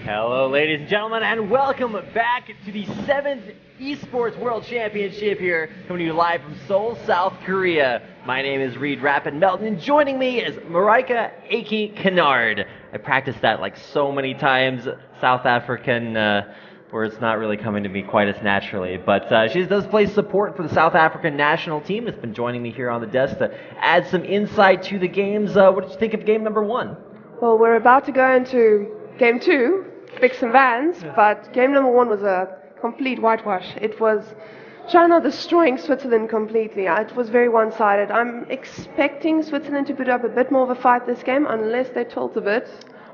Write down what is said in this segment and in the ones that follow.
Hello, ladies and gentlemen, and welcome back to the 7th Esports World Championship here, coming to you live from Seoul, South Korea. My name is Reed Rapid Melton, and joining me is Marika Aki Kennard. I practiced that like so many times, South African, where it's not really coming to me quite as naturally. But she does play support for the South African national team. Has been joining me here on the desk to add some insight to the games. What did you think of game number 1? Well, we're about to go into game 2, Bix and Vans, but game number 1 was a complete whitewash. It was China destroying Switzerland completely. It was very one-sided. I'm expecting Switzerland to put up a bit more of a fight this game, unless they tilt a bit.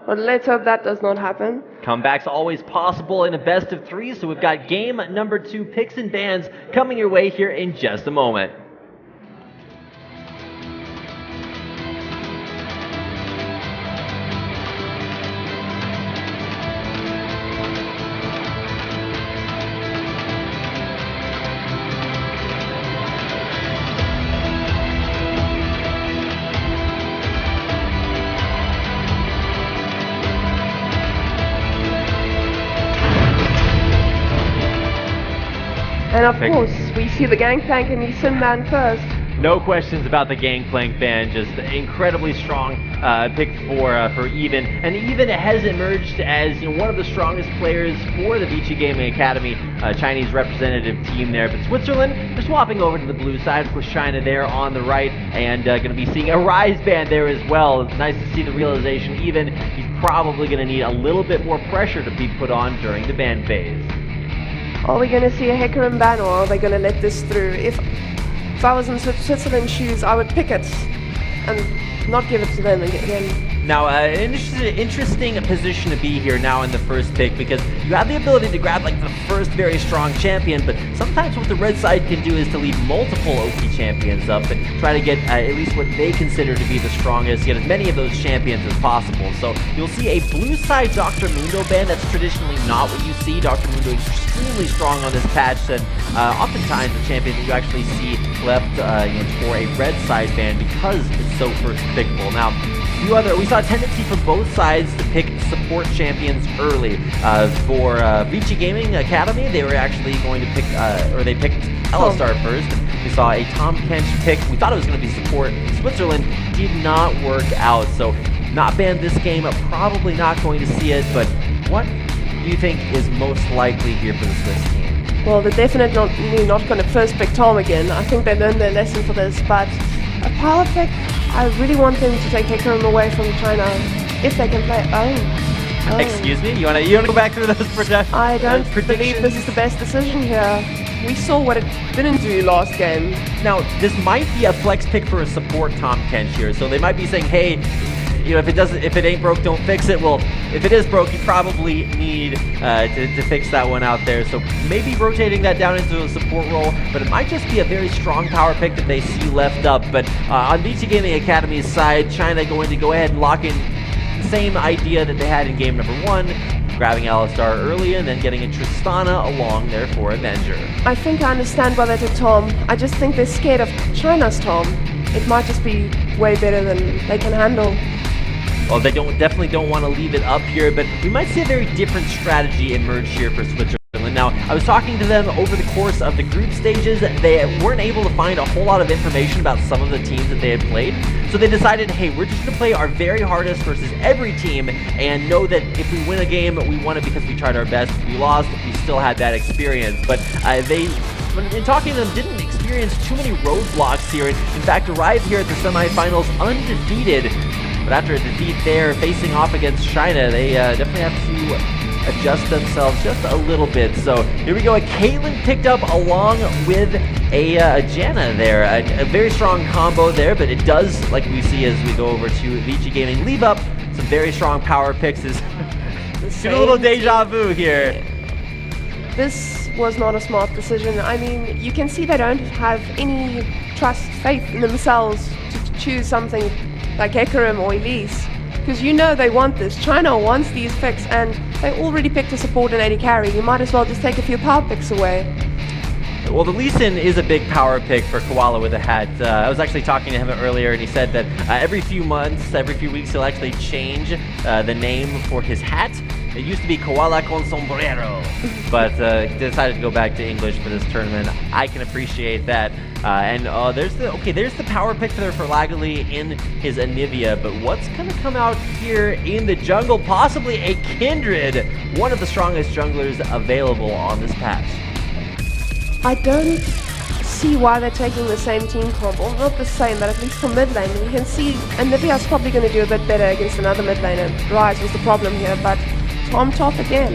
But let's hope that does not happen. Comebacks always possible in a best of 3, so we've got game number 2, Picks and Bans, coming your way here in just a moment. And of course, we see the Gangplank and the Sinban first. No questions about the Gangplank ban, just incredibly strong pick for Even. And Even has emerged as one of the strongest players for the Vici Gaming Academy, Chinese representative team there. But Switzerland, they're swapping over to the blue side. Of course, China there on the right, and going to be seeing a Rise ban there as well. It's nice to see the realization Even, he's probably going to need a little bit more pressure to be put on during the ban phase. Are we going to see a Hecarim ban, or are they going to let this through? If I was in Switzerland's shoes, I would pick it and not give it to them again. Now, an interesting position to be here now in the first pick, because you have the ability to grab like the first very strong champion, but sometimes what the red side can do is to leave multiple OP champions up and try to get at least what they consider to be the strongest, get as many of those champions as possible. So you'll see a blue side Dr. Mundo ban. That's traditionally not what you see. Dr. Mundo is extremely strong on this patch, and oftentimes the champion that you actually see left for a red side ban because it's so first pickable. Now, we saw a tendency from both sides to pick support champions early. For Vici Gaming Academy, they were actually going to pick, they picked Alistar first. We saw a Tom Kench pick. We thought it was going to be support. Switzerland did not work out, so not banned this game. Probably not going to see it, but what do you think is most likely here for the Swiss team? Well, they're definitely not going to first pick Tom again. I think they learned their lesson for this, but a power pick, I really want them to take Hecarim away from China if they can play. Oh. Excuse me? You wanna go back through those predictions? I don't believe this is the best decision here. We saw what it didn't do last game. Now, this might be a flex pick for a support Tom Kench here, so they might be saying, hey, if it ain't broke, don't fix it. Well, if it is broke, you probably need to fix that one out there. So maybe rotating that down into a support role, but it might just be a very strong power pick that they see left up. But on Vici Gaming Academy's side, China going to go ahead and lock in the same idea that they had in game number 1, grabbing Alistar early and then getting a Tristana along there for Avenger. I think I understand why they took Tom. I just think they're scared of China's Tom. It might just be way better than they can handle. Well, they definitely don't want to leave it up here, but we might see a very different strategy emerge here for Switzerland. Now, I was talking to them over the course of the group stages. They weren't able to find a whole lot of information about some of the teams that they had played, so they decided, hey, we're just going to play our very hardest versus every team and know that if we win a game, we won it because we tried our best. If we lost, we still had that experience. But in talking to them, didn't experience too many roadblocks here. In fact, arrived here at the semifinals undefeated. But after a defeat there, facing off against China, they definitely have to adjust themselves just a little bit. So here we go, a Caitlyn picked up along with a Janna there. A very strong combo there, but it does, like we see as we go over to Vici Gaming, leave up some very strong power picks. Get a little deja vu here. This was not a smart decision. I mean, you can see they don't have any faith in themselves to choose something like Hecarim or Elise, because they want this. China wants these picks, and they already picked a support and AD carry. You might as well just take a few power picks away. Well, the Lee Sin is a big power pick for Koala with a hat. I was actually talking to him earlier, and he said that every few months, every few weeks, he'll actually change the name for his hat It used to be koala con sombrero, but he decided to go back to English for this tournament. I can appreciate that. There's the power pick there for Lagali in his Anivia, but what's going to come out here in the jungle? Possibly a Kindred, one of the strongest junglers available on this patch. I don't see why they're taking the same team comp, or not the same, but at least for mid lane. We can see Anivia's probably going to do a bit better against another mid laner. Rise was the problem here, but Tom top again.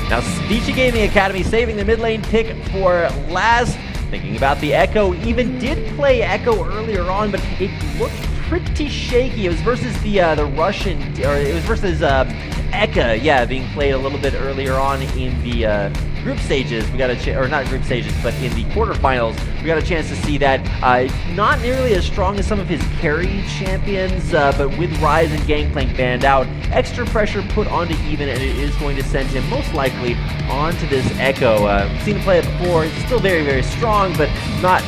Now, Vici Gaming Academy saving the mid lane pick for last. Thinking about the Echo, even did play Echo earlier on, but it looked pretty shaky. It was versus the Russian, or it was versus Eka, yeah, being played a little bit earlier on in the group stages. We got or not group stages, but in the quarterfinals, we got a chance to see that. Not nearly as strong as some of his carry champions, but with Rise and Gangplank banned out, extra pressure put onto Even, and it is going to send him most likely onto this Echo. We've seen him play it before. It's still very, very strong, but not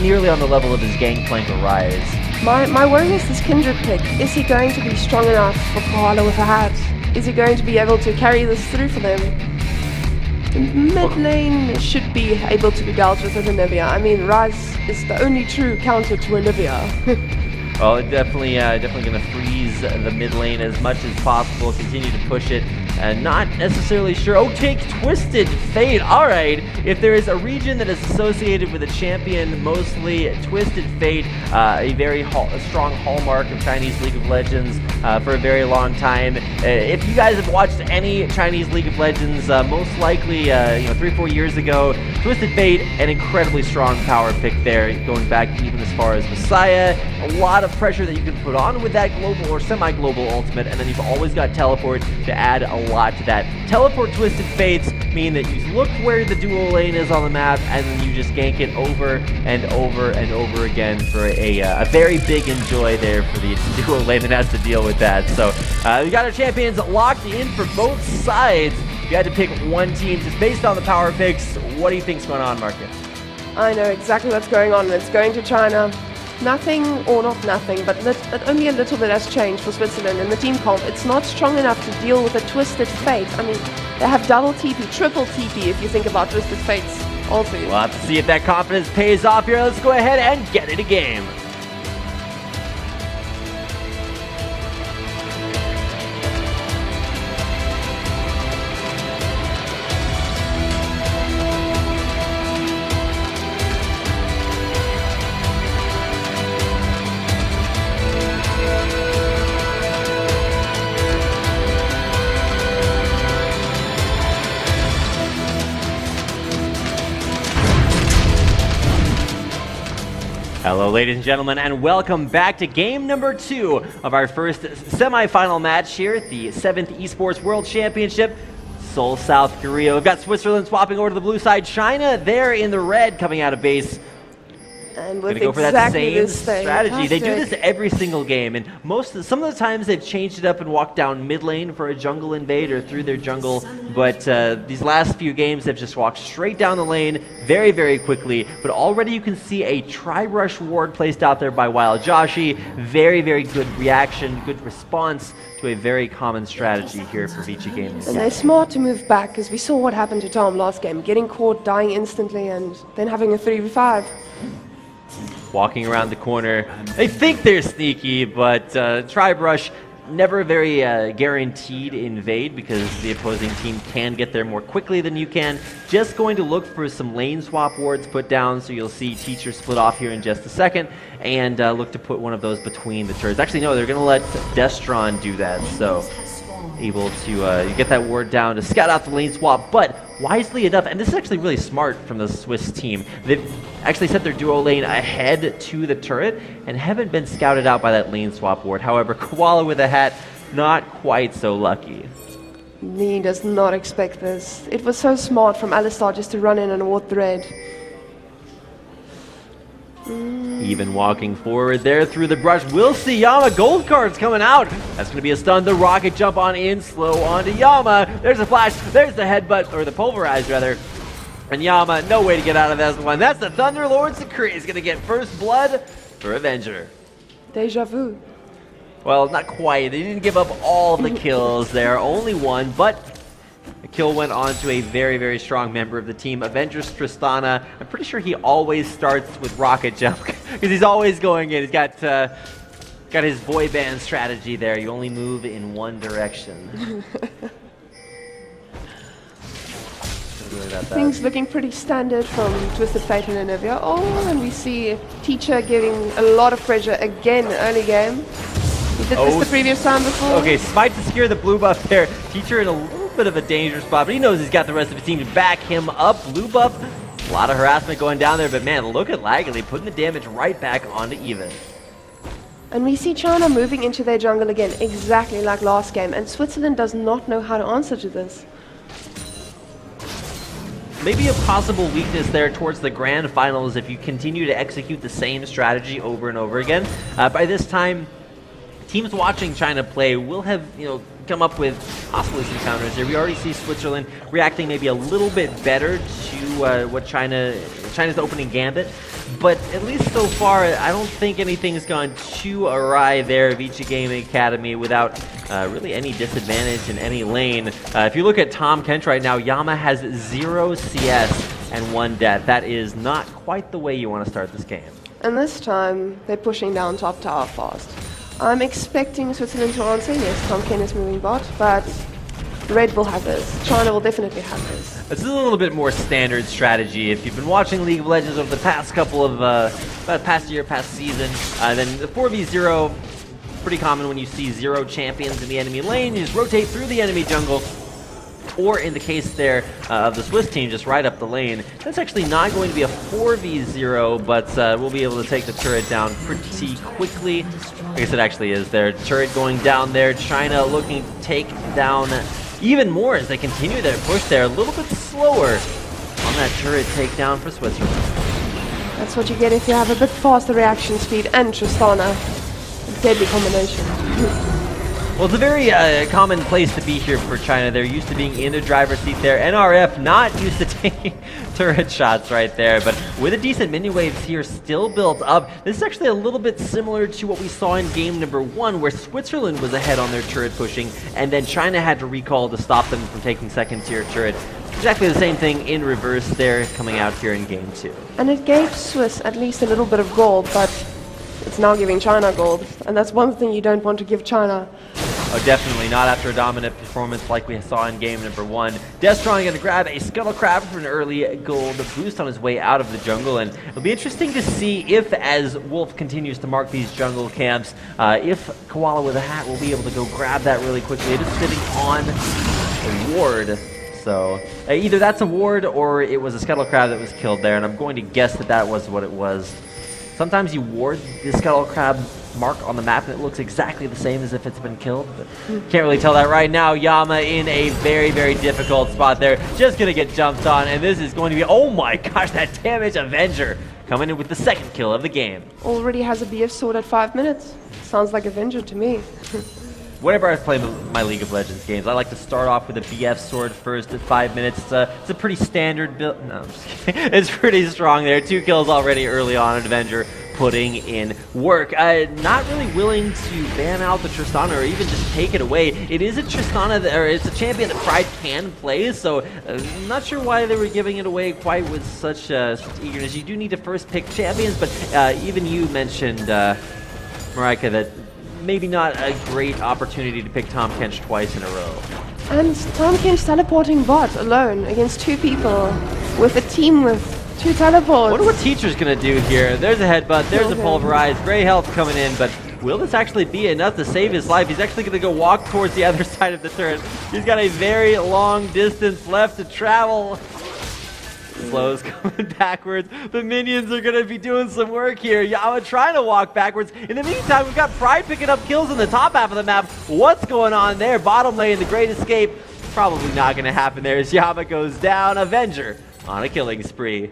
nearly on the level of his Gangplank or Rise. My worry is this Kindred pick. Is he going to be strong enough for Koala with a hat? Is he going to be able to carry this through for them? The mid lane should be able to be dealt with Anivia. I mean, Rise is the only true counter to Anivia. Well, definitely going to freeze the mid lane as much as possible, continue to push it, and not necessarily sure. Oh, take Twisted Fate. All right, if there is a region that is associated with a champion, mostly Twisted Fate, a very strong hallmark of Chinese League of Legends for a very long time. If you guys have watched any Chinese League of Legends, most likely, 3-4 years ago, Twisted Fate, an incredibly strong power pick there, going back even as far as Messiah. A lot of pressure that you can put on with that global or semi-global ultimate, and then you've always got teleport to add a lot to that. Teleport Twisted Fates mean that you look where the dual lane is on the map, and then you just gank it over and over and over again for a very big enjoy there for the dual lane that has to deal with that. So we got our champions locked in for both sides. You had to pick one team just based on the power picks. What do you think's going on, Marcus? I know exactly what's going on, and it's going to China. Nothing, or not nothing, but only a little bit has changed for Switzerland in the team comp. It's not strong enough to deal with a Twisted Fate. I mean, they have double TP, triple TP if you think about Twisted Fates also. We'll have to see if that confidence pays off here. Let's go ahead and get it a game. Hello, ladies and gentlemen, and welcome back to game number 2 of our first semi-final match here at the 7th Esports World Championship, Seoul, South Korea. We've got Switzerland swapping over to the blue side, China there in the red coming out of base. And with go exactly for that same this strategy. They do this every single game, and some of the times they've changed it up and walked down mid lane for a jungle invade or through their jungle, but these last few games they've just walked straight down the lane very, very quickly. But already you can see a tri-rush ward placed out there by Wild Joshi. Very, very good reaction, good response to a very common strategy here for Vici Gaming. And they're smart to move back, because we saw what happened to Tom last game, getting caught, dying instantly, and then having a 3v5. Walking around the corner. They think they're sneaky, but Tribe Rush never very guaranteed invade because the opposing team can get there more quickly than you can. Just going to look for some lane swap wards put down, so you'll see Teacher split off here in just a second and look to put one of those between the turrets. Actually, no, they're going to let Destron do that, so able to get that ward down to scout out the lane swap, but wisely enough, and this is actually really smart from the Swiss team, they've actually set their duo lane ahead to the turret and haven't been scouted out by that lane swap ward. However, Koala with a hat, not quite so lucky. Lee does not expect this. It was so smart from Alistar just to run in and ward the red. Even walking forward there through the brush. We'll see Yama. Gold cards coming out. That's going to be a stun. The rocket jump on in. Slow onto Yama. There's a flash. There's the headbutt, or the pulverize rather. And Yama, no way to get out of this one. That's the Thunderlord's Decree. He's going to get first blood for Avenger. Deja vu. Well, not quite. They didn't give up all the kills there, only one, but a kill went on to a very, very strong member of the team, Avengers Tristana. I'm pretty sure he always starts with rocket jump because he's always going in. He's got his boy band strategy there. You only move in one direction. Things looking pretty standard from Twisted Fate and Anivia. Oh, and we see Teacher getting a lot of pressure again early game. He did this the previous time before. Okay, Smite to secure the blue buff there. Teacher in a little bit of a dangerous spot, but he knows he's got the rest of his team to back him up. Blue buff, a lot of harassment going down there, but man, look at Laggily putting the damage right back onto Even. And we see China moving into their jungle again, exactly like last game, and Switzerland does not know how to answer to this. Maybe a possible weakness there towards the grand finals if you continue to execute the same strategy over and over again. By this time, teams watching China play will have, come up with possibly some counters here. We already see Switzerland reacting maybe a little bit better to what China's opening gambit. But at least so far, I don't think anything's gone too awry there, Vici Gaming Academy, without really any disadvantage in any lane. If you look at Tom Kench right now, Yama has 0 CS and 1 death. That is not quite the way you want to start this game. And this time, they're pushing down top tower fast. I'm expecting Switzerland to answer. Yes, Tom Ken is moving bot, but Red will have this. China will definitely have this. This is a little bit more standard strategy. If you've been watching League of Legends over the past couple of, past year, past season, then the 4v0, pretty common when you see 0 champions in the enemy lane. You just rotate through the enemy jungle, or in the case there of the Swiss team, just right up the lane. That's actually not going to be a 4v0, but we'll be able to take the turret down pretty quickly. I guess it actually is there. Turret going down there. China looking to take down even more as they continue their push there. A little bit slower on that turret takedown for Switzerland. That's what you get if you have a bit faster reaction speed and Tristana. A deadly combination. Well, it's a very common place to be here for China. They're used to being in the driver's seat there. NRF not used to taking turret shots right there, but with a decent minion waves here still built up. This is actually a little bit similar to what we saw in game number 1, where Switzerland was ahead on their turret pushing, and then China had to recall to stop them from taking second tier turret. Exactly the same thing in reverse there coming out here in game 2. And it gave Swiss at least a little bit of gold, but it's now giving China gold, and that's one thing you don't want to give China. Oh, definitely not after a dominant performance like we saw in game number 1. Deathstrong going to grab a Scuttle Crab for an early gold boost on his way out of the jungle, and it'll be interesting to see if, as Wolf continues to mark these jungle camps, if Koala with a hat will be able to go grab that really quickly. It is sitting on a ward, so either that's a ward or it was a Scuttle Crab that was killed there, and I'm going to guess that that was what it was. Sometimes you ward the Scuttle Crab mark on the map and it looks exactly the same as if it's been killed, but can't really tell that right now. Yama in a very, very difficult spot there, just gonna get jumped on, and this is going to be, oh my gosh, that damage. Avenger coming in with the second kill of the game. Already has a BF sword at 5 minutes. Sounds like Avenger to me. Whenever I play my League of Legends games, I like to start off with a BF sword first at 5 minutes. It's a pretty standard build. No, I'm just kidding. It's pretty strong there. 2 kills already early on, an Avenger putting in work. Not really willing to ban out the Tristana or even just take it away. It is a Tristana, or it's a champion that Pride can play, so I'm not sure why they were giving it away quite with such eagerness. You do need to first pick champions, but even you mentioned, Marika, that maybe not a great opportunity to pick Tom Kench twice in a row. And Tom Kench teleporting bot alone against 2 people with a team with 2 teleports. Wonder what Teacher's gonna do here. There's a headbutt, there's a pulverize, gray health coming in, but will this actually be enough to save his life? He's actually gonna go walk towards the other side of the turret. He's got a very long distance left to travel. Slow's coming backwards. The minions are going to be doing some work here. Yama trying to walk backwards. In the meantime, we've got Pride picking up kills in the top half of the map. What's going on there? Bottom lane, the Great Escape. Probably not going to happen there as Yama goes down. Avenger on a killing spree.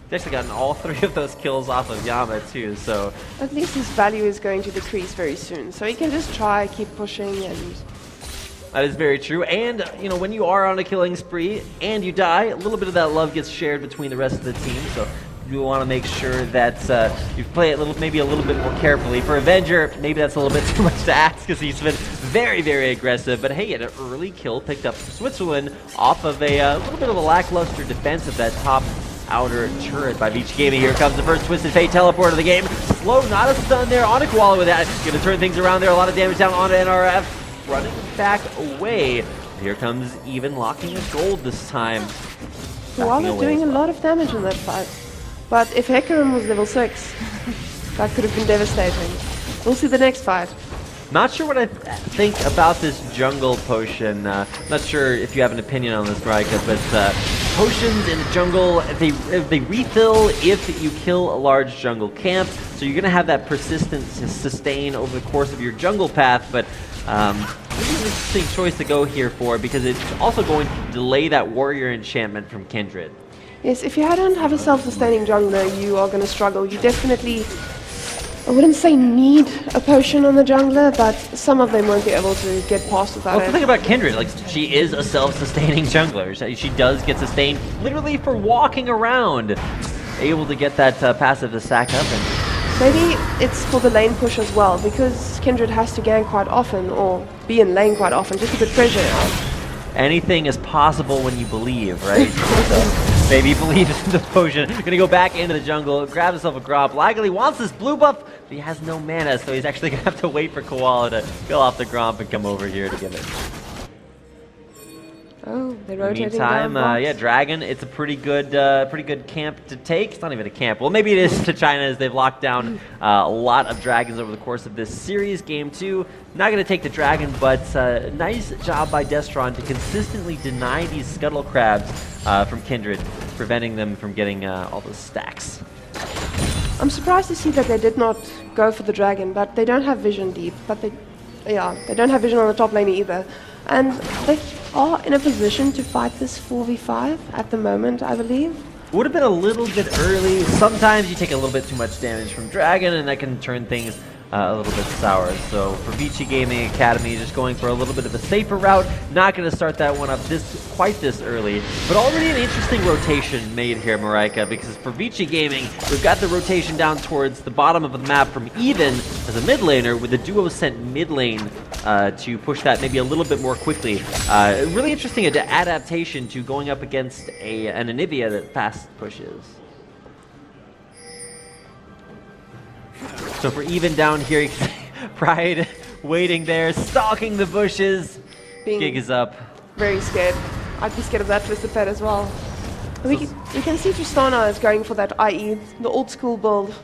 He's actually gotten all 3 of those kills off of Yama too, so... At least his value is going to decrease very soon, so he can just try, keep pushing, and... That is very true, and when you are on a killing spree and you die, a little bit of that love gets shared between the rest of the team, so you want to make sure that you play it maybe a little bit more carefully. For Avenger, maybe that's a little bit too much to ask because he's been very, very aggressive. But hey, an early kill picked up for Switzerland off of a little bit of a lackluster defense of that top outer turret by Vici Gaming. Here comes the first Twisted Fate teleport of the game. Slow, not a stun there on a Koala with that. Gonna turn things around there. A lot of damage down onto NRF. Running back away. Here comes Even locking a gold this time. Koala doing a lot of damage in that fight. But if Hecarim was level 6, that could have been devastating. We'll see the next fight. Not sure what I think about this jungle potion. Not sure if you have an opinion on this, Raika, but potions in the jungle, they refill if you kill a large jungle camp. So you're going to have that persistent sustain over the course of your jungle path, but really an interesting choice to go here for because it's also going to delay that warrior enchantment from Kindred. Yes, if you don't have a self-sustaining jungler, you are going to struggle. You definitely, I wouldn't say need a potion on the jungler, but some of them won't be able to get past without Well, the thing about Kindred, like, she is a self-sustaining jungler. She does get sustained literally for walking around, able to get that passive to stack up. And maybe it's for the lane push as well, because Kindred has to gank quite often, or be in lane quite often, just to put pressure out. Anything is possible when you believe, right? So maybe he believes in the potion. Gonna go back into the jungle, grab himself a Gromp. Likely wants this blue buff, but he has no mana, so he's actually gonna have to wait for Koala to kill off the Gromp and come over here to get it. Oh, they're In the rotating meantime, down yeah, Dragon, it's a pretty good camp to take. It's not even a camp. Well, maybe it is to China as they've locked down a lot of Dragons over the course of this series. Game 2, not going to take the Dragon, but nice job by Destron to consistently deny these Scuttle Crabs from Kindred, preventing them from getting all those stacks. I'm surprised to see that they did not go for the Dragon, but they don't have vision deep. But they don't have vision on the top lane either. And they are in a position to fight this 4v5 at the moment, I believe. Would have been a little bit early. Sometimes you take a little bit too much damage from Dragon, and that can turn things a little bit sour. So for Vici Gaming Academy, just going for a little bit of a safer route. Not going to start that one up quite this early, but already an interesting rotation made here, Marika, because for Vici Gaming, we've got the rotation down towards the bottom of the map from Even as a mid laner, with the duo sent mid lane to push that maybe a little bit more quickly. Really interesting adaptation to going up against an Anivia that fast pushes. So for Even down here, Pride waiting there, stalking the bushes. Gig is up. Very scared. I'd be scared of that Twisted Fate as well. And you can see Tristana is going for that IE, the old school build.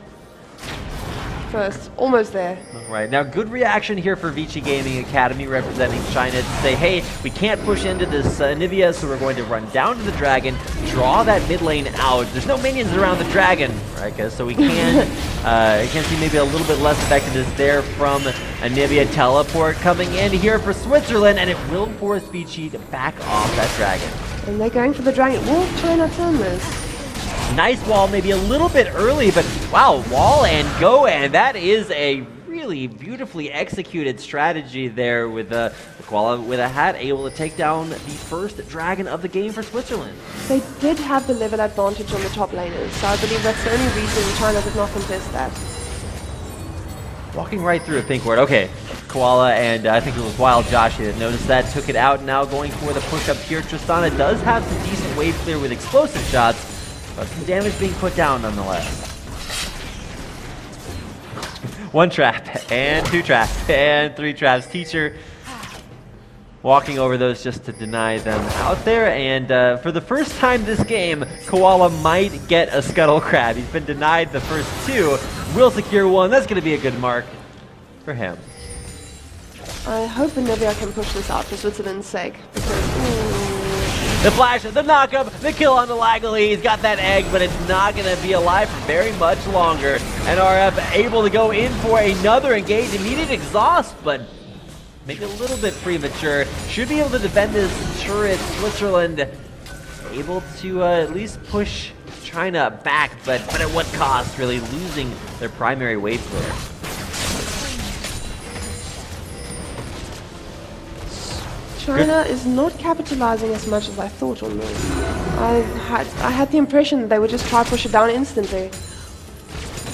First, almost there. Right, now good reaction here for Vici Gaming Academy representing China to say, hey, we can't push into this Anivia, so we're going to run down to the Dragon, draw that mid lane out. There's no minions around the Dragon, right, so we can see maybe a little bit less effectiveness there from Anivia. Teleport coming in here for Switzerland, and it will force Vici to back off that Dragon. And they're going for the Dragon. Will China turn this? Nice wall, maybe a little bit early, but wow, wall and go, and that is a really beautifully executed strategy there with Koala with a hat able to take down the first Dragon of the game for Switzerland. They did have the level advantage on the top laners, so I believe that's the only reason China did not contest that. Walking right through a pink ward. Okay, Koala and I think it was Wild Josh that noticed that, took it out, now going for the push up here. Tristana does have some decent wave clear with explosive shots, but some damage being put down nonetheless. One trap, and two traps, and three traps. Teacher walking over those just to deny them out there, and for the first time this game, Koala might get a Scuttle Crab. He's been denied the first two, will secure one. That's going to be a good mark for him. I hope Anivia can push this out for Switzerland's sake, because the flash, the knockup, the kill on the Laggly. He's got that egg, but it's not going to be alive for very much longer. NRF able to go in for another engage. Immediate exhaust, but maybe a little bit premature. Should be able to defend this turret. Switzerland able to at least push China back, but at what cost? Really losing their primary wave clear. China is not capitalizing as much as I thought on this. I had the impression that they would just try to push it down instantly.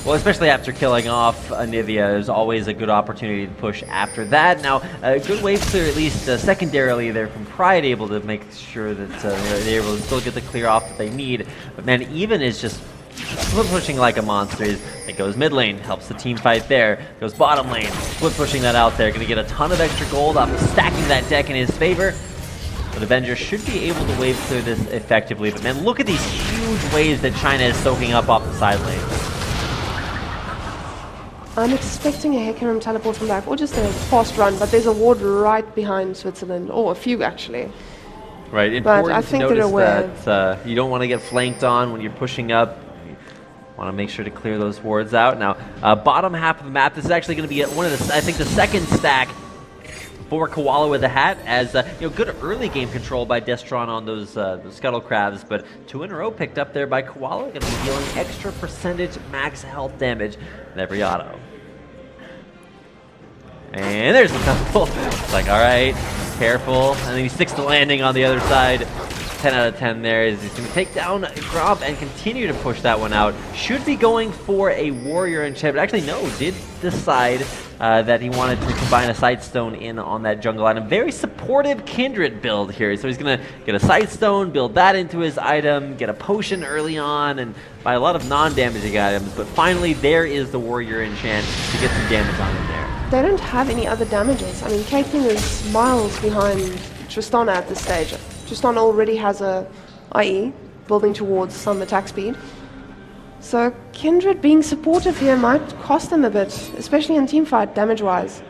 Well, especially after killing off Anivia, there's always a good opportunity to push after that. Now, a good wave clear, at least secondarily there from Pride, able to make sure that they're able to still get the clear off that they need. But man, Even is just split pushing like a monster. It goes mid lane, helps the team fight there. Goes bottom lane, split pushing that out there. Gonna get a ton of extra gold off of stacking that deck in his favor. But Avenger should be able to wave clear this effectively. But man, look at these huge waves that China is soaking up off the side lane. I'm expecting a Hecarim teleport from back, or just a fast run, but there's a ward right behind Switzerland, or a few actually. Right, important but I think to they're aware. notice that you don't want to get flanked on when you're pushing up. You want to make sure to clear those wards out. Now, bottom half of the map, this is actually going to be one of the, I think, the second stack for Koala with a hat, as good early game control by Destron on those Scuttle Crabs, but 2 in a row picked up there by Koala, going to be dealing extra percentage max health damage in every auto. And there's the double. It's like, all right, careful. And then he sticks the landing on the other side. 10 out of 10 there. He's going to take down Gromp and continue to push that one out. Should be going for a Warrior enchant, but actually no, did decide that he wanted to combine a Sightstone in on that jungle item. Very supportive Kindred build here. So he's going to get a Sightstone, build that into his item, get a potion early on, and buy a lot of non-damaging items. But finally, there is the Warrior enchant to get some damage on him there. They don't have any other damages. I mean, Caitlyn is miles behind Tristana at this stage. Tristana already has a IE, building towards some attack speed. So Kindred being supportive here might cost them a bit, especially in teamfight, damage-wise.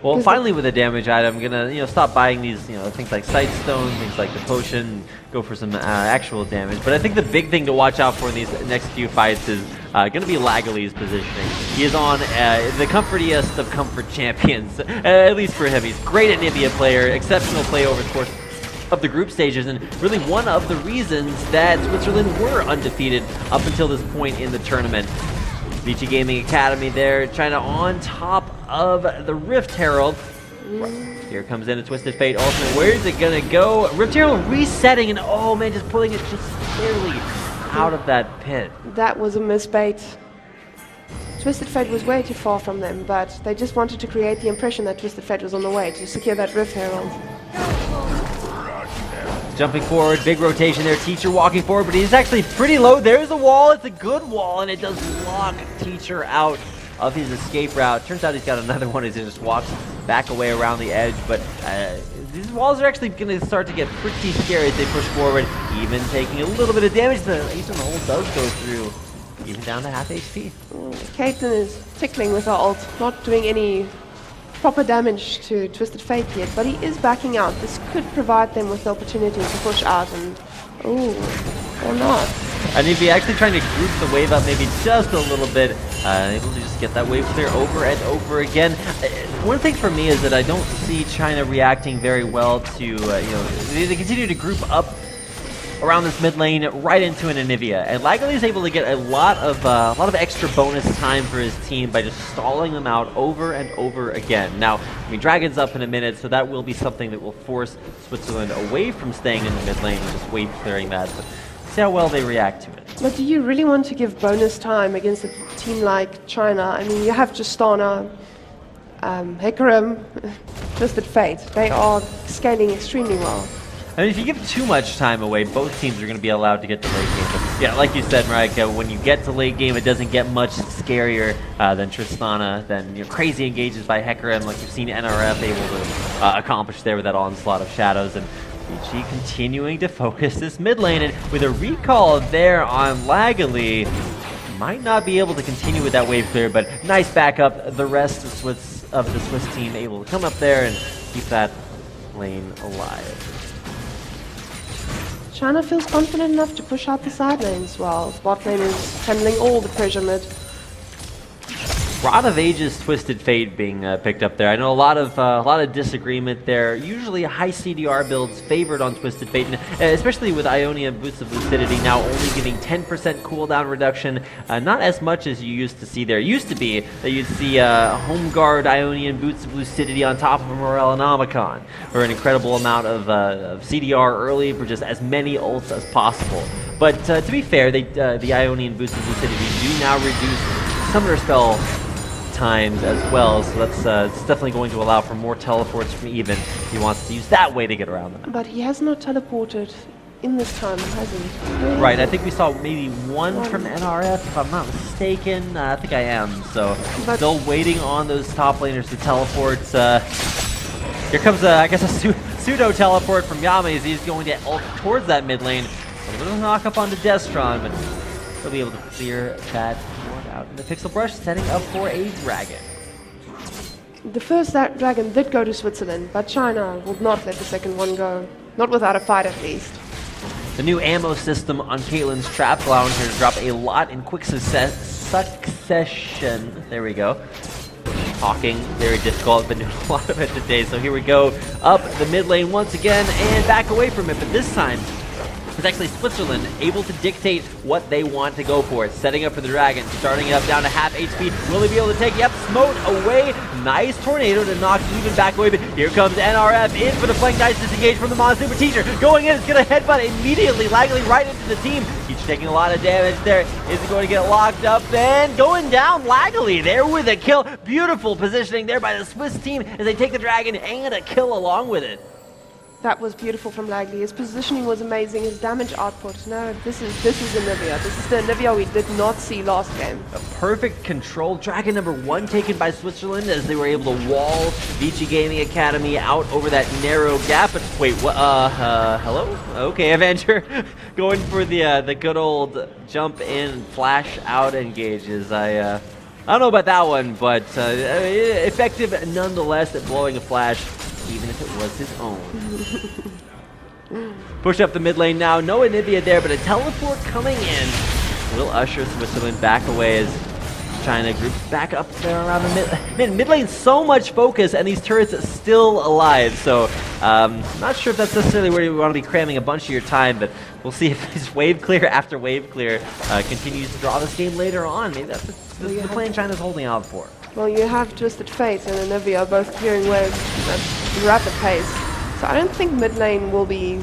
Well, finally with a damage item, I'm gonna stop buying these things like Sightstone, things like the potion, go for some actual damage. But I think the big thing to watch out for in these next few fights is gonna be Lagali's positioning. He is on the comfortiest of comfort champions, at least for him. He's great at Nivea player, exceptional play over the course of the group stages, and really one of the reasons that Switzerland were undefeated up until this point in the tournament. Vici Gaming Academy there, China on top of the Rift Herald. Here comes in a Twisted Fate ultimate. Where's it gonna go? Rift Herald resetting, and oh man, just pulling it just barely out of that pit. That was a misbait. Twisted Fate was way too far from them, but they just wanted to create the impression that Twisted Fate was on the way to secure that Rift Herald. Jumping forward, big rotation there. Teacher walking forward, but he's actually pretty low. There's a wall. It's a good wall, and it does lock Teacher out of his escape route. Turns out he's got another one as he just walks back away around the edge, but these walls are actually going to start to get pretty scary as they push forward, even taking a little bit of damage. The Ace in the Hole does go through, even down to half HP. Caitlyn is tickling with her ult, not doing any proper damage to Twisted Fate yet, but he is backing out. This could provide them with the opportunity to push out, and or not. And if he actually trying to group the wave up maybe just a little bit, able to just get that wave clear over and over again. One thing for me is that I don't see China reacting very well to, they continue to group up around this mid lane right into an Anivia, and Lagali is able to get a lot of extra bonus time for his team by just stalling them out over and over again. Now, I mean, Dragon's up in a minute, so that will be something that will force Switzerland away from staying in the mid lane and just wave clearing that. But see how well they react to it. But do you really want to give bonus time against a team like China? I mean, you have Tristana, Hecarim, Twisted Fate. They are scaling extremely well. I mean, if you give too much time away, both teams are going to be allowed to get to late game. But yeah, like you said, Marika, when you get to late game, it doesn't get much scarier than Tristana, than crazy engages by Hecarim, like you've seen NRF able to accomplish there with that onslaught of shadows. And Vici continuing to focus this mid lane, and with a recall there on Lagali, might not be able to continue with that wave clear, but nice backup. The rest of the Swiss team able to come up there and keep that lane alive. China feels confident enough to push out the side lanes well. Bot lane is handling all the pressure mid. Rod of Ages, Twisted Fate being picked up there. I know a lot of disagreement there. Usually high CDR builds favored on Twisted Fate, and especially with Ionia Boots of Lucidity now only giving 10% cooldown reduction. Not as much as you used to see there. It used to be that you'd see Home Guard Ionian Boots of Lucidity on top of a Morellonomicon, or an incredible amount of CDR early for just as many ults as possible. But to be fair, the Ionian Boots of Lucidity do now reduce Summoner Spell times as well, so that's it's definitely going to allow for more teleports from Even if he wants to use that way to get around them. But he has not teleported in this time, has he? Right, I think we saw maybe one from NRF, if I'm not mistaken. I think I am, so but still waiting on those top laners to teleport. Here comes, I guess, a pseudo teleport from Yama as he's going to ult towards that mid lane. A little knock up onto Destron, but he'll be able to clear that one out in the Pixel Brush, setting up for a dragon. The first dragon did go to Switzerland, but China would not let the second one go. Not without a fight, at least. The new ammo system on Caitlyn's trap allowing her to drop a lot in quick succession. There we go. Talking, very difficult, been doing a lot of it today. So here we go, up the mid lane once again and back away from it, but this time it's actually Switzerland able to dictate what they want to go for. Setting up for the dragon, starting it up down to half HP. Will he be able to take? Yep, smote away. Nice tornado to knock Even back away. But here comes NRF in for the flank. Nice disengage from the Mon Super Teacher. Going in, it's going to headbutt immediately, lagging right into the team. He's taking a lot of damage there. Is he going to get locked up? And going down laggily there with a kill. Beautiful positioning there by the Swiss team as they take the dragon and a kill along with it. That was beautiful from Lagley. His positioning was amazing. His damage output. No, this is Anivia. This is the Anivia we did not see last game. A perfect control. Dragon number 1 taken by Switzerland as they were able to wall Vici Gaming Academy out over that narrow gap. But wait, what? Hello? Okay, Avenger, going for the good old jump in, flash out engages. I don't know about that one, but effective nonetheless at blowing a flash, even if it was his own. Push up the mid lane now. No Anivia there, but a teleport coming in will usher Switzerland back away as China groups back up there around the mid lane. So much focus, and these turrets are still alive. So not sure if that's necessarily where you want to be cramming a bunch of your time, but we'll see if this wave clear after wave clear continues to draw this game later on. Maybe that's the plan China's holding out for. Well, you have Twisted Fate and Anivia both clearing waves at rapid pace. So I don't think mid lane will be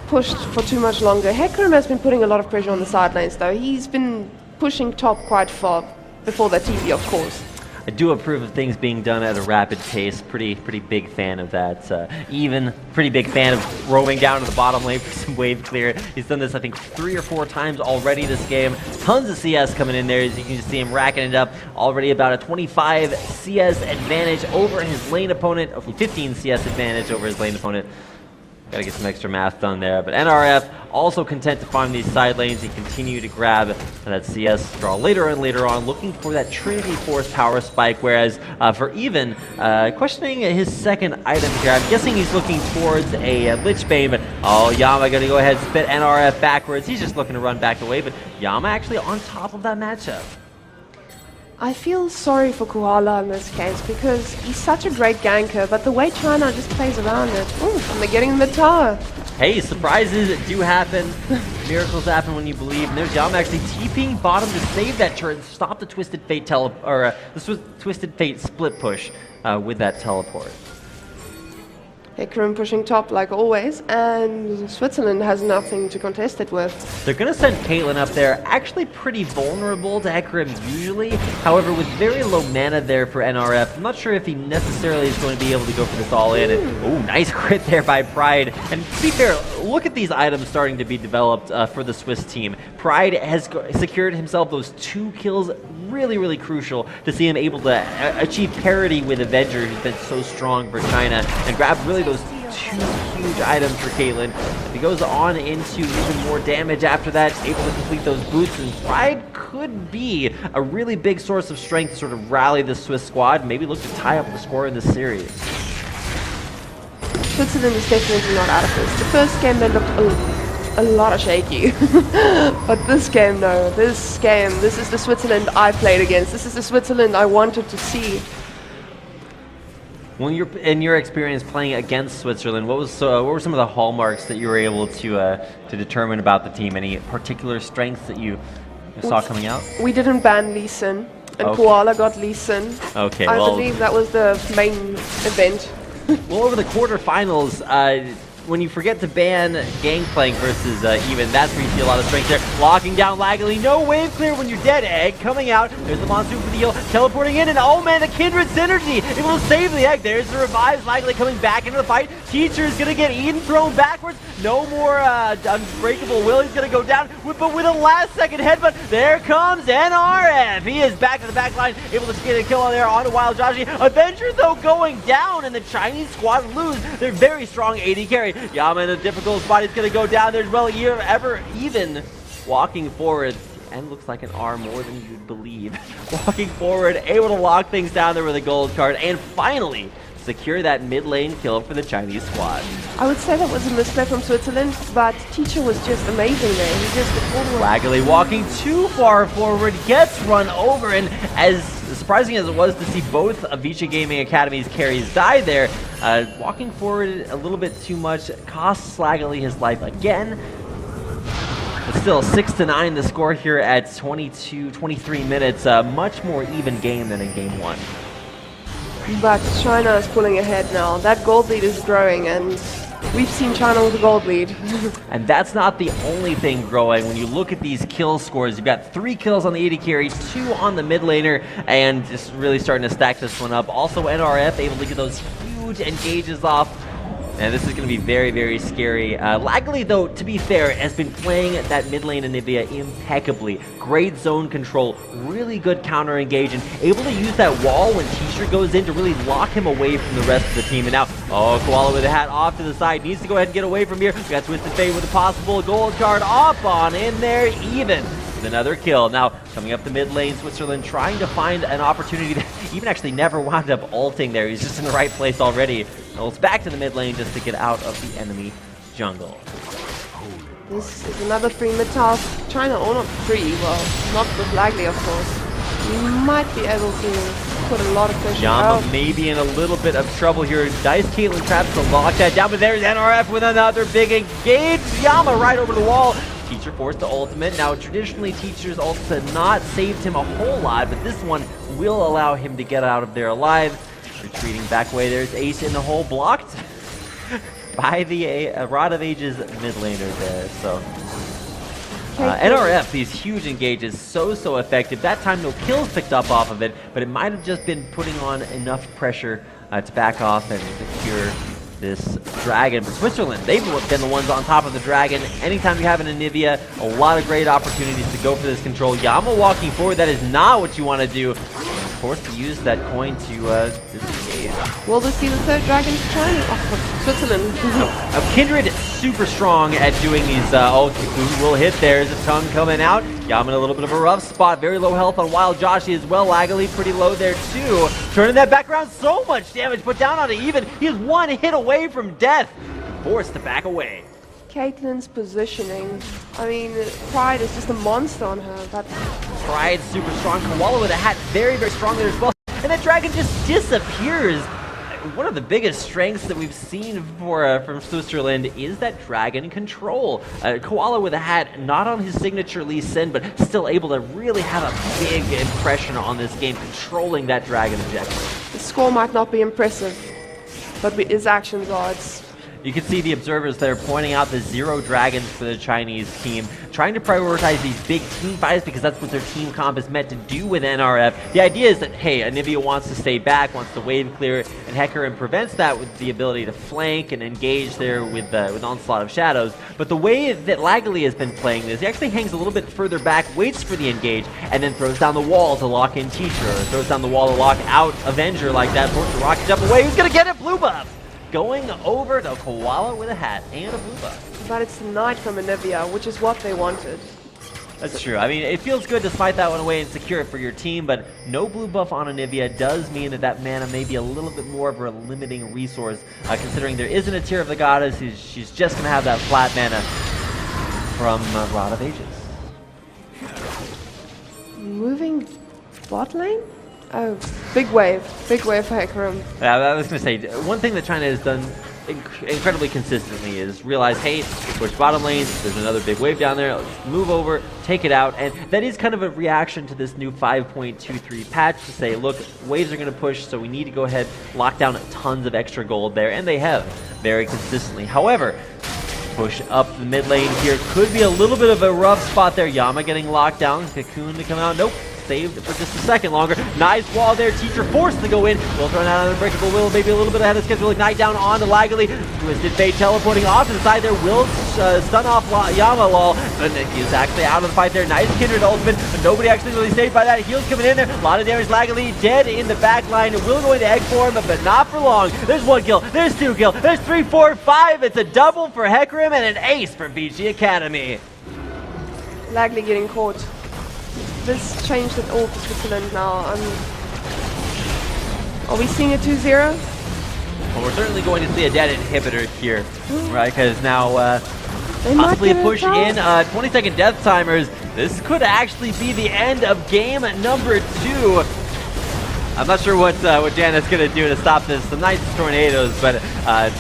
pushed for too much longer. Hecarim has been putting a lot of pressure on the side lanes though. He's been pushing top quite far before that TP, of course. I do approve of things being done at a rapid pace. Pretty big fan of that. Even pretty big fan of roaming down to the bottom lane for some wave clear. He's done this, I think, 3 or 4 times already this game. Tons of CS coming in there, as you can just see him racking it up. Already about a 25 CS advantage over his lane opponent. Okay, 15 CS advantage over his lane opponent. Gotta get some extra math done there, but NRF also content to farm these side lanes and continue to grab that CS draw later and later on, looking for that Trinity Force power spike, whereas for Even, questioning his second item here. I'm guessing he's looking towards a Lich Bane, but Yama gonna go ahead and spit NRF backwards. He's just looking to run back away, but Yama actually on top of that matchup. I feel sorry for Koala in this case because he's such a great ganker, but the way China just plays around it. Ooh, and they're getting the tower. Hey, surprises do happen. Miracles happen when you believe. And there's Yama actually TPing bottom to save that turret and stop the Twisted Fate Twisted Fate split push with that teleport. Hecarim pushing top like always, and Switzerland has nothing to contest it with. They're going to send Caitlyn up there, actually pretty vulnerable to Hecarim usually. However, with very low mana there for NRF, I'm not sure if he necessarily is going to be able to go for this all in. Oh, nice crit there by Pride. And to be fair, look at these items starting to be developed for the Swiss team. Pride has secured himself those 2 kills, really crucial to see him able to achieve parity with Avenger, who's been so strong for China, and grab really those 2 huge items for Caitlyn. If he goes on into even more damage after that, able to complete those boots, and Pride could be a really big source of strength to sort of rally the Swiss squad, maybe look to tie up the score in this series. Switzerland is definitely not out of this. The first game they looked a lot of shaky. But this game, no. This is the Switzerland I played against. This is the Switzerland I wanted to see. When you're in your experience playing against Switzerland, what were some of the hallmarks that you were able to determine about the team? Any particular strengths that you saw coming out? We didn't ban Lee Sin, and Koala got Lee Sin. Okay, I believe that was the main event. Well, over the quarterfinals, when you forget to ban Gangplank versus Even, that's where you see a lot of strength there. Locking down Laggily, no wave clear when you're dead. Egg coming out, there's the Monsoon for the heal, teleporting in, and oh man, the Kindred Synergy, it will save the Egg. There's the revives, Laggily coming back into the fight. Teacher is gonna get Eden thrown backwards, no more Unbreakable Will, he's gonna go down, but with a last second headbutt, there comes NRF. He is back to the back line, able to get a kill on there onto Wild Joshi. Avenger though going down, and the Chinese squad lose their very strong AD carry. Yama in a difficult spot, he's gonna go down. There's Even walking forward, and looks like an R more than you'd believe. Walking forward, able to lock things down there with a gold card, and finally secure that mid lane kill for the Chinese squad. I would say that was a misplay from Switzerland, but Teacher was just amazing there. He just Laggily walking too far forward, gets run over, and as surprising as it was to see both of Vici Gaming Academy's carries die there, walking forward a little bit too much costs Laggily his life again. But still, 6-9 the score here at 23 minutes. Much more even game than in game one. But China is pulling ahead now. That gold lead is growing, and we've seen China with a gold lead. And that's not the only thing growing. When you look at these kill scores, you've got 3 kills on the AD carry, 2 on the mid laner, and just really starting to stack this one up. Also, NRF able to get those huge engages off. And this is going to be very, very scary. Laggily, though, to be fair, has been playing that mid lane Anivia impeccably. Great zone control, really good counter engage, and able to use that wall when T-shirt goes in to really lock him away from the rest of the team. And now, Koala with a hat off to the side, needs to go ahead and get away from here. We got Twisted Fate with a possible gold card off on in there, Even with another kill. Now, coming up the mid lane, Switzerland trying to find an opportunity that Even actually never wound up ulting there. He's just in the right place already. Well, it's back to the mid lane just to get out of the enemy jungle. This is another 3 mid tower. China, or not 3, well, not with Laggily, of course. We might be able to put a lot of pressure. Yama maybe in a little bit of trouble here. Dice Caitlyn traps to lock that down, but there's NRF with another big engage. Yama right over the wall. Teacher forced the ultimate. Now, traditionally, Teacher's ult had not saved him a whole lot, but this one will allow him to get out of there alive. Retreating back away, there's Ace in the hole, blocked by the Rod of Ages mid laner there. So NRF, these huge engages, so effective. That time no kills picked up off of it, but it might have just been putting on enough pressure to back off and secure this dragon. But Switzerland, they've been the ones on top of the dragon. Anytime you have an Anivia, a lot of great opportunities to go for this control. Yama walking forward, that is not what you want to do. Of course, to use that coin to disengage. Will this be the 3rd dragon for China? Oh, Switzerland. Kindred super strong at doing these. Kiku will hit. There's a tongue coming out. Yama in a little bit of a rough spot. Very low health on Wild Joshi as well. Laggily pretty low there too. Turning that back around, so much damage put down onto Even. He is 1 hit away from death. Forced to back away. Caitlyn's positioning. I mean, Pride is just a monster on her. Pride super strong. Koala with a hat, very, very strong there as well. And that dragon just disappears. One of the biggest strengths that we've seen from Switzerland is that dragon control. Koala with a hat, not on his signature Lee Sin, but still able to really have a big impression on this game, controlling that dragon objective. The score might not be impressive, but his actions are. You can see the observers there pointing out the 0 dragons for the Chinese team, trying to prioritize these big team fights because that's what their team comp is meant to do with NRF. The idea is that, hey, Anivia wants to stay back, wants to wave clear, and Hecarim prevents that with the ability to flank and engage there with Onslaught of Shadows. But the way that Laggily has been playing this, he actually hangs a little bit further back, waits for the engage, and then throws down the wall to lock in Teacher, or throws down the wall to lock out Avenger like that, forced the rocket jump away. Who's going to get it? Blue buff! Going over to Koala with a hat and a blue buff. But it's the Knight from Anivia, which is what they wanted. That's true. I mean, it feels good to smite that one away and secure it for your team, but no blue buff on Anivia does mean that mana may be a little bit more of a limiting resource, considering there isn't a Tear of the Goddess. She's just going to have that flat mana. from Rod of Ages. Moving bot lane? Oh, big wave for Hecarim. Yeah, I was going to say, one thing that China has done incredibly consistently is realize, hey, push bottom lane, there's another big wave down there, let's move over, take it out, and that is kind of a reaction to this new 5.23 patch to say, look, waves are going to push, so we need to go ahead, lock down tons of extra gold there, and they have very consistently. However, push up the mid lane here could be a little bit of a rough spot there. Yama getting locked down, Cocoon to come out, nope. Saved for just a second longer. Nice wall there. Teacher forced to go in. Will thrown out on Unbreakable Will. Maybe a little bit ahead of schedule. Ignite down on the Laggily. Twisted Fate teleporting off to the side there. Will stun off Yama lol. But he's actually out of the fight there. Nice Kindred ultimate. But nobody actually really saved by that. Heals coming in there. A lot of damage. Laggily dead in the back line. Will go into egg form, but not for long. There's 1 kill. There's 2 kill. There's 3, 4, 5. It's a double for Hecarim and an ace for BG Academy. Laggily getting caught. This changed it all for Switzerland now. Are we seeing a 2-0? Well, we're certainly going to see a dead inhibitor here, right? Because now They might possibly a get push it in 20-second death timers. This could actually be the end of game number 2. I'm not sure what Janet's going to do to stop this. Some nice tornadoes, but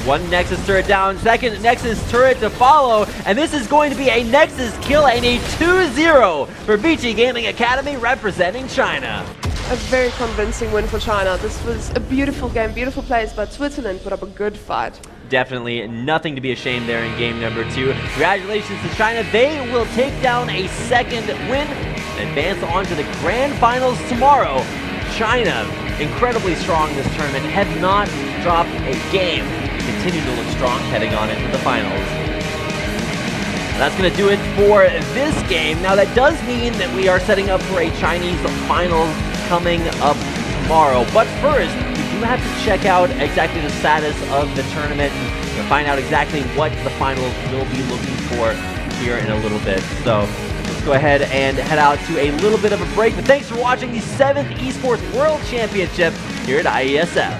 one Nexus turret down, second Nexus turret to follow, and this is going to be a Nexus kill and a 2-0 for BG Gaming Academy representing China. A very convincing win for China. This was a beautiful game, beautiful plays, but Switzerland put up a good fight. Definitely nothing to be ashamed there in game number 2. Congratulations to China. They will take down a second win and advance on to the grand finals tomorrow. China, incredibly strong this tournament, have not dropped a game. Continue to look strong heading on into the finals. That's going to do it for this game. Now that does mean that we are setting up for a Chinese finals coming up tomorrow. But first, we do have to check out exactly the status of the tournament and find out exactly what the finals will be looking for here in a little bit. So let's go ahead and head out to a little bit of a break. But thanks for watching the 7th Esports World Championship here at IESF.